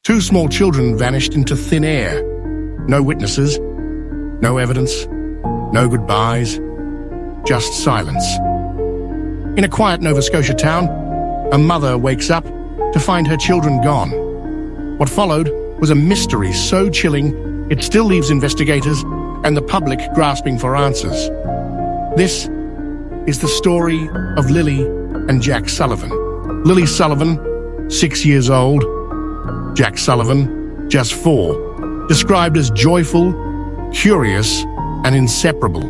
Two small children vanished into thin air. No witnesses, no evidence, no goodbyes, just silence. In a quiet Nova Scotia town, a mother wakes up to find her children gone. What followed was a mystery so chilling it still leaves investigators and the public grasping for answers. This is the story of Lily and Jack Sullivan. Lily Sullivan, 6 years old. Jack Sullivan, just 4. Described as joyful, curious, and inseparable.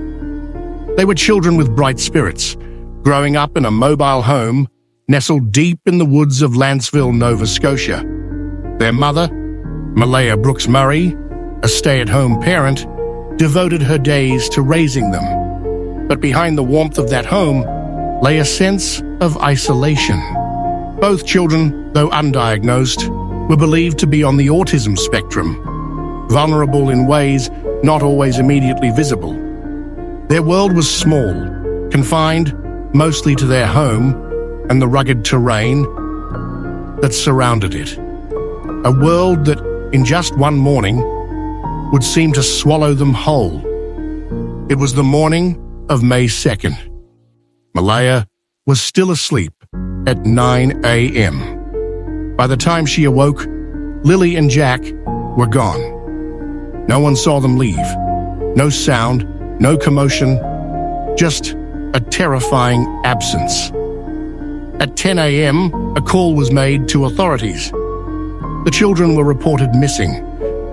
They were children with bright spirits, growing up in a mobile home nestled deep in the woods of Lancevill, Nova Scotia. Their mother, Malaya Brooks Murray, a stay-at-home parent, devoted her days to raising them. But behind the warmth of that home lay a sense of isolation. Both children, though undiagnosed, were believed to be on the autism spectrum, vulnerable in ways not always immediately visible. Their world was small, confined mostly to their home and the rugged terrain that surrounded it. A world that, in just one morning, would seem to swallow them whole. It was the morning of May 2nd. Malaya was still asleep at 9 a.m. By the time she awoke, Lily and Jack were gone. No one saw them leave. No sound, no commotion, just a terrifying absence. At 10 a.m., a call was made to authorities. The children were reported missing.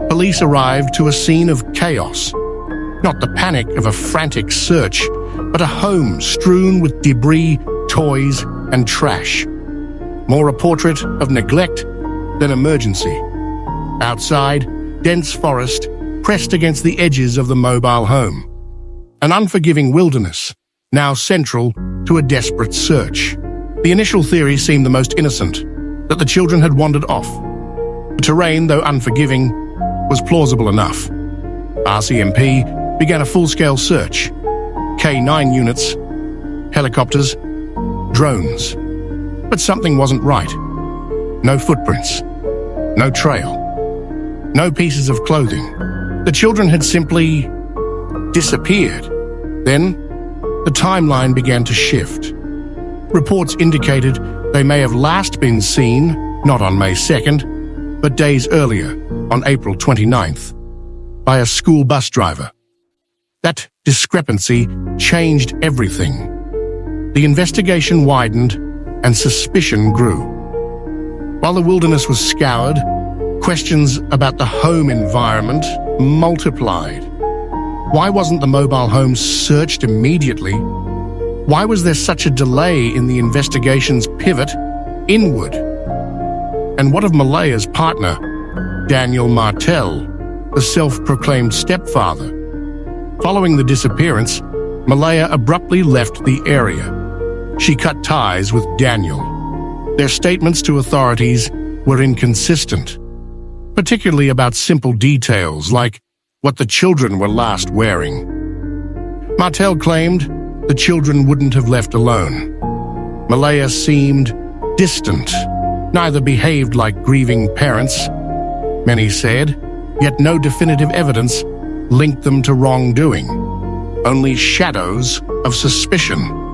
Police arrived to a scene of chaos. Not the panic of a frantic search, but a home strewn with debris, toys, and trash. More a portrait of neglect than emergency. Outside, dense forest pressed against the edges of the mobile home. An unforgiving wilderness, now central to a desperate search. The initial theory seemed the most innocent, that the children had wandered off. The terrain, though unforgiving, was plausible enough. RCMP began a full-scale search. K9 units, helicopters, drones. But something wasn't right. No footprints, no trail, no pieces of clothing. The children had simply disappeared. Then, the timeline began to shift. Reports indicated they may have last been seen, not on May 2nd, but days earlier, on April 29th, by a school bus driver. That discrepancy changed everything. The investigation widened and suspicion grew. While the wilderness was scoured, questions about the home environment multiplied. Why wasn't the mobile home searched immediately? Why was there such a delay in the investigation's pivot inward? And what of Malaya's partner, Daniel Martel, the self-proclaimed stepfather? Following the disappearance, Malaya abruptly left the area. She cut ties with Daniel. Their statements to authorities were inconsistent, particularly about simple details like what the children were last wearing. Martel claimed the children wouldn't have left alone. Malaya seemed distant, neither behaved like grieving parents, many said, yet no definitive evidence linked them to wrongdoing, only shadows of suspicion.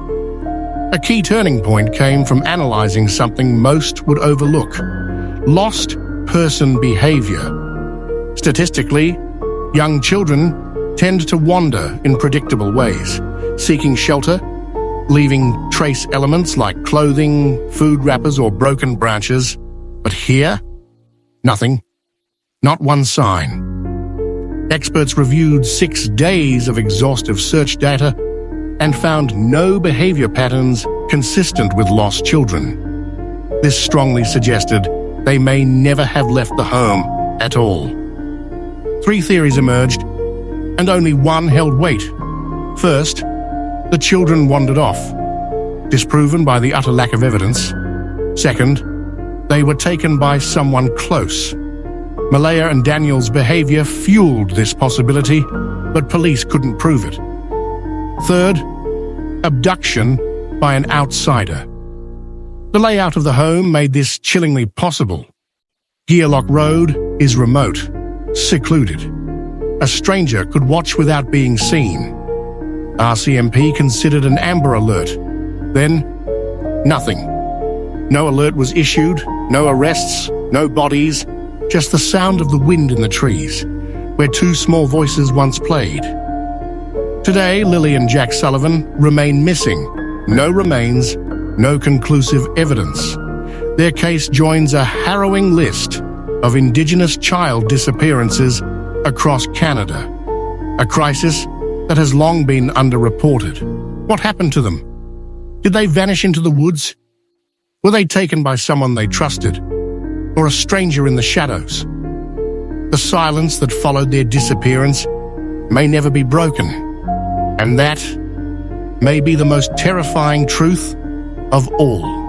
A key turning point came from analyzing something most would overlook: lost person behavior. Statistically, young children tend to wander in predictable ways, seeking shelter, leaving trace elements like clothing, food wrappers, or broken branches. But here, nothing. Not one sign. Experts reviewed 6 days of exhaustive search data and found no behavior patterns consistent with lost children. This strongly suggested they may never have left the home at all. 3 theories emerged, and only one held weight. First, the children wandered off, disproven by the utter lack of evidence. Second, they were taken by someone close. Malaya and Daniel's behavior fueled this possibility, but police couldn't prove it. Third, abduction by an outsider. The layout of the home made this chillingly possible. Gearlock Road is remote, secluded. A stranger could watch without being seen. RCMP considered an Amber Alert. Then, nothing. No alert was issued, no arrests, no bodies, just the sound of the wind in the trees, where two small voices once played. Today, Lily and Jack Sullivan remain missing. No remains, no conclusive evidence. Their case joins a harrowing list of Indigenous child disappearances across Canada, a crisis that has long been underreported. What happened to them? Did they vanish into the woods? Were they taken by someone they trusted, or a stranger in the shadows? The silence that followed their disappearance may never be broken, and that may be the most terrifying truth of all.